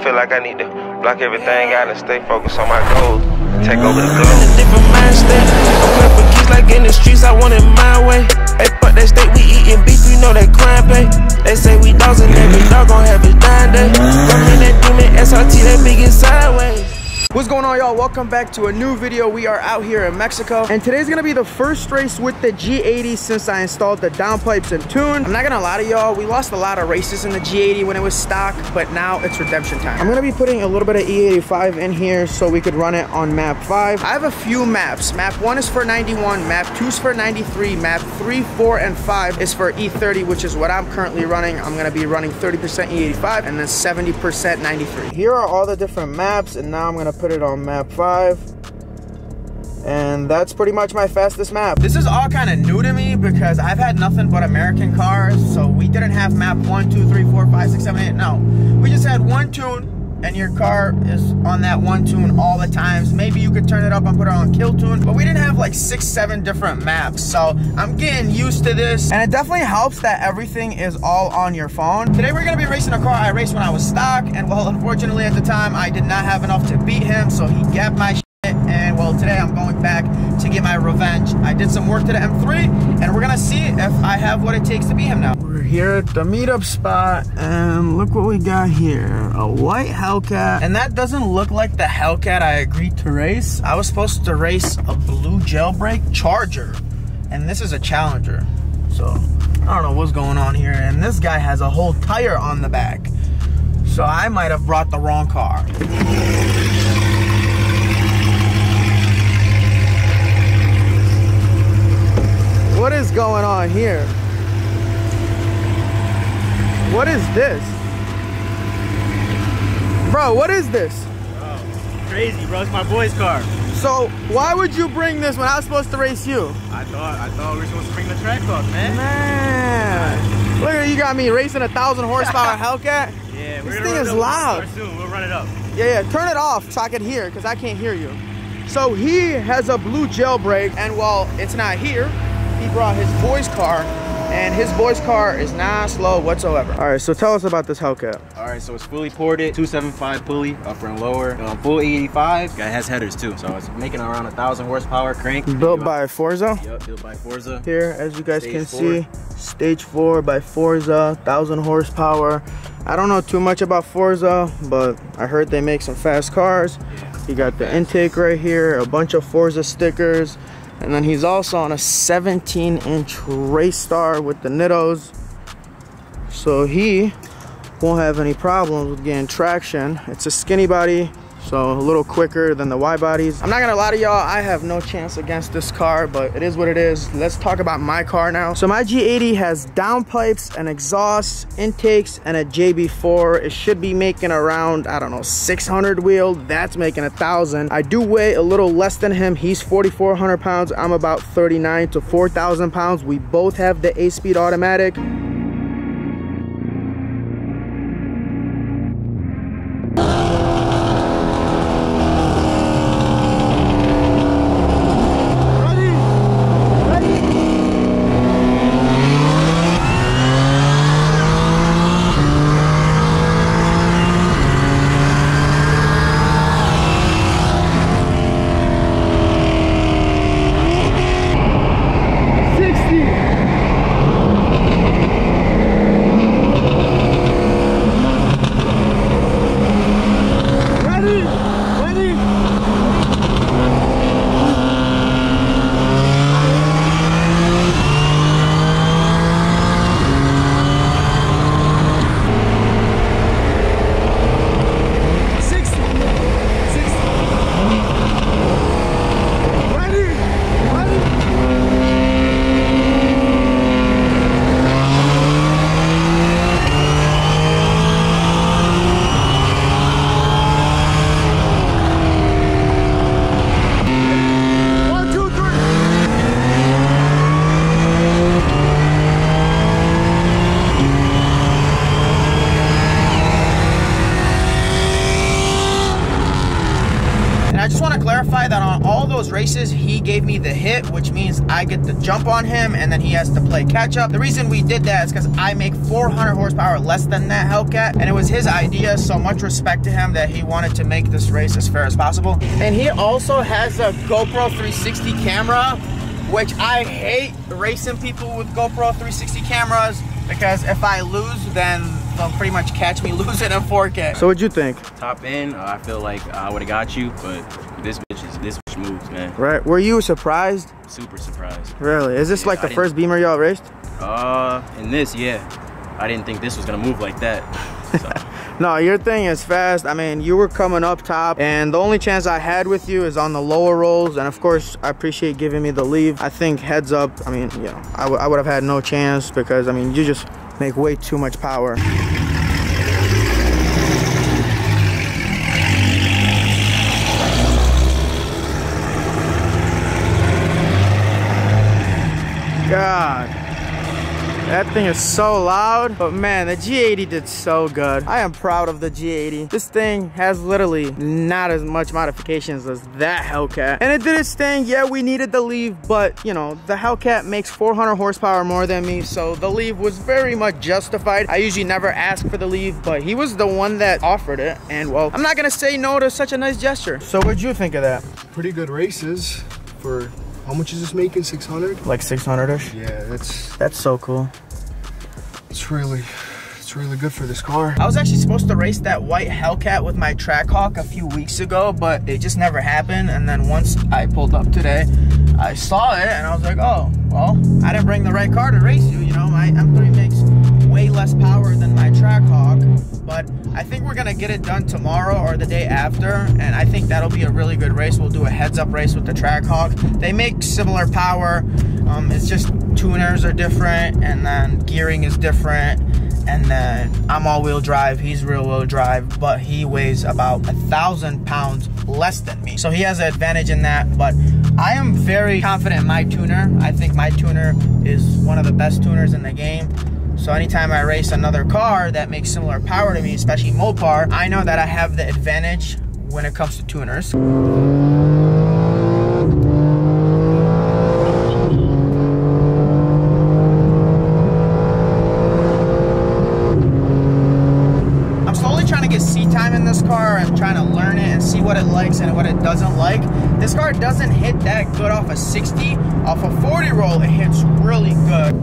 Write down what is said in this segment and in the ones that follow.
feel like I need to block everything out and stay focused on my goals. Take over the globe. In a different mind state. I'm coming for keys like in the streets, I want it my way. Hey, fuck that steak, we eating beef, we know that crime pay. They say we dogs and every dog gon' have his dying day. Come in that demon SRT, that big is sideways. What's going on, y'all? Welcome back to a new video. We are out here in Mexico, and today's gonna be the first race with the G80 since I installed the downpipes and tune. I'm not gonna lie to y'all, we lost a lot of races in the G80 when it was stock, but now it's redemption time. I'm gonna be putting a little bit of E85 in here so we could run it on map 5. I have a few maps. Map 1 is for 91, map 2 is for 93, map 3, 4, and 5 is for E30, which is what I'm currently running. I'm gonna be running 30% E85 and then 70% 93. Here are all the different maps, and now I'm gonna put it on map 5, and that's pretty much my fastest map. This is all kind of new to me because I've had nothing but American cars, so we didn't have map 1, 2, 3, 4, 5, 6, 7, 8. No, we just had one tune, and your car is on that one tune all the times. Maybe you could turn it up and put it on kill tune, but we didn't have like 6, 7 different maps, so I'm getting used to this, and it definitely helps that everything is all on your phone. Today we're gonna be racing a car I raced when I was stock, and well, unfortunately at the time I did not have enough to beat him, so he gapped my shit, and well, today I'm going back to get my revenge. I did some work to the M3, and we're gonna see if I have what it takes to beat him now. We're here at the meetup spot, and look what we got here. A white Hellcat, and that doesn't look like the Hellcat I agreed to race. I was supposed to race a blue Jailbreak Charger, and this is a Challenger. So, I don't know what's going on here, and this guy has a whole tire on the back. So I might have brought the wrong car. What is going on here? What is this? Bro, what is this? Bro, crazy, bro. It's my boy's car. So, why would you bring this when I was supposed to race you? I thought we were supposed to bring the track up, man. Man. Look at you, got me racing a 1,000 horsepower Hellcat. Yeah, this thing is loud. Soon. We'll run it up. Yeah, turn it off so I can hear, because I can't hear you. So he has a blue Jailbreak, and while it's not here, he brought his boy's car, and his boy's car is not slow whatsoever. All right, so tell us about this Hellcat. All right, so it's fully ported, 275 pulley, upper and lower, full 85. Guy has headers too, so it's making around 1,000 horsepower crank. Built by Forza? Yep, built by Forza. Here, as you guys can see, stage 4 by Forza, 1,000 horsepower. I don't know too much about Forza, but I heard they make some fast cars. Yeah, you got the intake right here, a bunch of Forza stickers. And then he's also on a 17-inch race star with the Nittos. So he won't have any problems with getting traction. It's a skinny body, so a little quicker than the wide bodies. I'm not gonna lie to y'all, I have no chance against this car, but it is what it is. Let's talk about my car now. So my G80 has downpipes and exhausts, intakes, and a JB4. It should be making around, I don't know, 600 wheel. That's making 1,000. I do weigh a little less than him. He's 4,400 pounds. I'm about 39 to 4,000 pounds. We both have the 8-speed automatic. want to clarify that on all those races, he gave me the hit, which means I get the jump on him and then he has to play catch up. The reason we did that is because I make 400 horsepower less than that Hellcat, and it was his idea, so much respect to him that he wanted to make this race as fair as possible. And he also has a GoPro 360 camera, which I hate racing people with GoPro 360 cameras, because if I lose, then they'll pretty much catch me losing in 4K. So what'd you think? Top end, I feel like I would have got you, but this bitch moves, man. Right, were you surprised? Super surprised. Really? Is this like the first Beamer y'all raced? In this, yeah. I didn't think this was gonna move like that. So. No, your thing is fast. I mean, you were coming up top, and the only chance I had with you is on the lower rolls. And of course, I appreciate giving me the leave. I think heads up, I mean, you know, I would have had no chance, because I mean, you just make way too much power. God. That thing is so loud, but man, the G80 did so good. I am proud of the G80. This thing has literally not as much modifications as that Hellcat. And it did its thing. Yeah, we needed the leave, but you know, the Hellcat makes 400 horsepower more than me, so the leave was very much justified. I usually never ask for the leave, but he was the one that offered it. And well, I'm not gonna say no to such a nice gesture. So what'd you think of that? Pretty good races for... How much is this making? 600? Like 600-ish? Yeah, that's so cool. It's really good for this car. I was actually supposed to race that white Hellcat with my Trackhawk a few weeks ago, but it just never happened. And then once I pulled up today, I saw it and I was like, oh, well, I didn't bring the right car to race you. You know, my M3 makes way less power than my Trackhawk, but I think we're gonna get it done tomorrow or the day after, and I think that'll be a really good race. We'll do a heads-up race with the Trackhawk. They make similar power. It's just tuners are different, and then gearing is different, and then I'm all-wheel drive, he's rear-wheel drive, but he weighs about 1,000 pounds less than me, so he has an advantage in that. But I am very confident in my tuner. I think my tuner is one of the best tuners in the game. So anytime I race another car that makes similar power to me, especially Mopar, I know that I have the advantage when it comes to tuners. I'm slowly trying to get seat time in this car. I'm trying to learn it and see what it likes and what it doesn't like. This car doesn't hit that good off a 60. Off a 40 roll, it hits really good.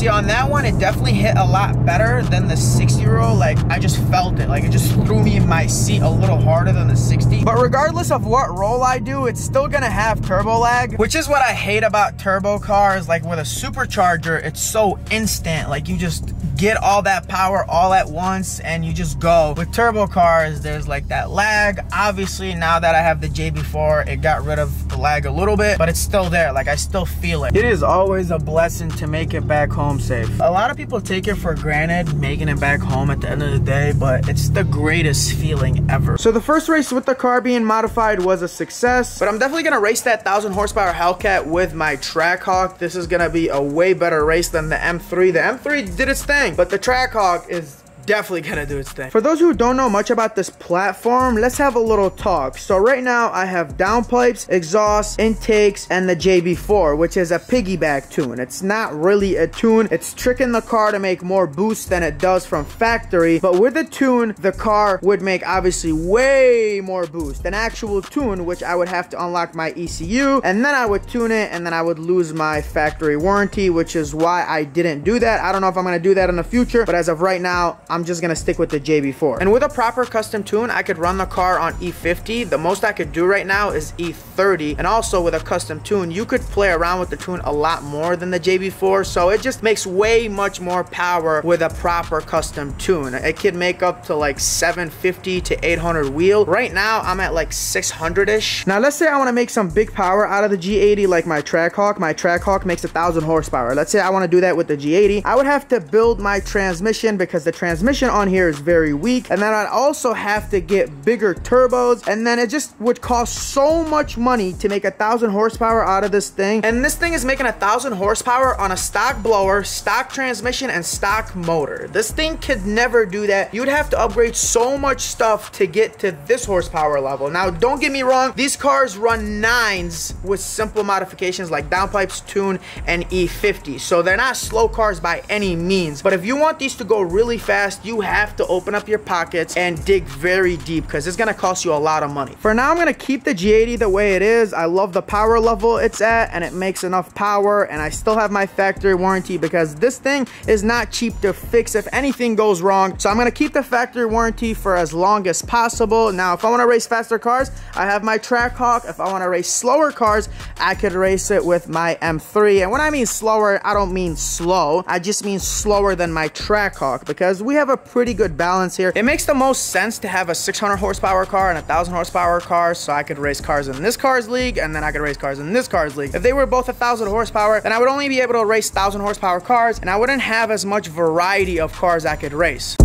On that one, it definitely hit a lot better than the 60 roll. Like, I just felt it. Like, it just threw me in my seat a little harder than the 60. But regardless of what roll I do, it's still gonna have turbo lag, which is what I hate about turbo cars. Like, with a supercharger, it's so instant. Like, you just get all that power all at once and you just go. With turbo cars, there's like that lag. Obviously, now that I have the JB4, it got rid of the lag a little bit, but it's still there. Like, I still feel it. It is always a blessing to make it back home safe. A lot of people take it for granted making it back home at the end of the day, but it's the greatest feeling ever. So the first race with the car being modified was a success, but I'm definitely gonna race that 1,000 horsepower Hellcat with my Trackhawk. This is gonna be a way better race than the M3. The M3 did its thing, but the Trackhawk is definitely gonna do its thing. For those who don't know much about this platform, let's have a little talk. So right now I have downpipes, exhaust, intakes, and the JB4, which is a piggyback tune. It's not really a tune. It's tricking the car to make more boost than it does from factory, but with a tune, the car would make obviously way more boost. An actual tune, which I would have to unlock my ECU, and then I would tune it, and then I would lose my factory warranty, which is why I didn't do that. I don't know if I'm gonna do that in the future, but as of right now, I'm just gonna stick with the JB4. And with a proper custom tune, I could run the car on E50. The most I could do right now is E30. And also with a custom tune, you could play around with the tune a lot more than the JB4. So it just makes way much more power with a proper custom tune. It could make up to like 750 to 800 wheel. Right now, I'm at like 600-ish. Now, let's say I wanna make some big power out of the G80 like my Trackhawk. My Trackhawk makes 1,000 horsepower. Let's say I wanna do that with the G80. I would have to build my transmission because the transmission transmission on here is very weak, and then I'd also have to get bigger turbos, and then it just would cost so much money to make 1,000 horsepower out of this thing. And this thing is making 1,000 horsepower on a stock blower, stock transmission, and stock motor. This thing could never do that. You'd have to upgrade so much stuff to get to this horsepower level. Now, don't get me wrong, these cars run 9s with simple modifications like downpipes, tune, and E50. So they're not slow cars by any means. But if you want these to go really fast, you have to open up your pockets and dig very deep, because it's gonna cost you a lot of money. For now, I'm gonna keep the G80 the way it is. I love the power level it's at, and it makes enough power, and I still have my factory warranty because this thing is not cheap to fix if anything goes wrong. So I'm gonna keep the factory warranty for as long as possible. Now, if I wanna race faster cars, I have my Trackhawk. If I wanna race slower cars, I could race it with my M3. And when I mean slower, I don't mean slow. I just mean slower than my Trackhawk, because we have a pretty good balance here. It makes the most sense to have a 600 horsepower car and a 1,000 horsepower car, so I could race cars in this car's league, and then I could race cars in this car's league. If they were both 1,000 horsepower, then I would only be able to race 1,000 horsepower cars, and I wouldn't have as much variety of cars I could race.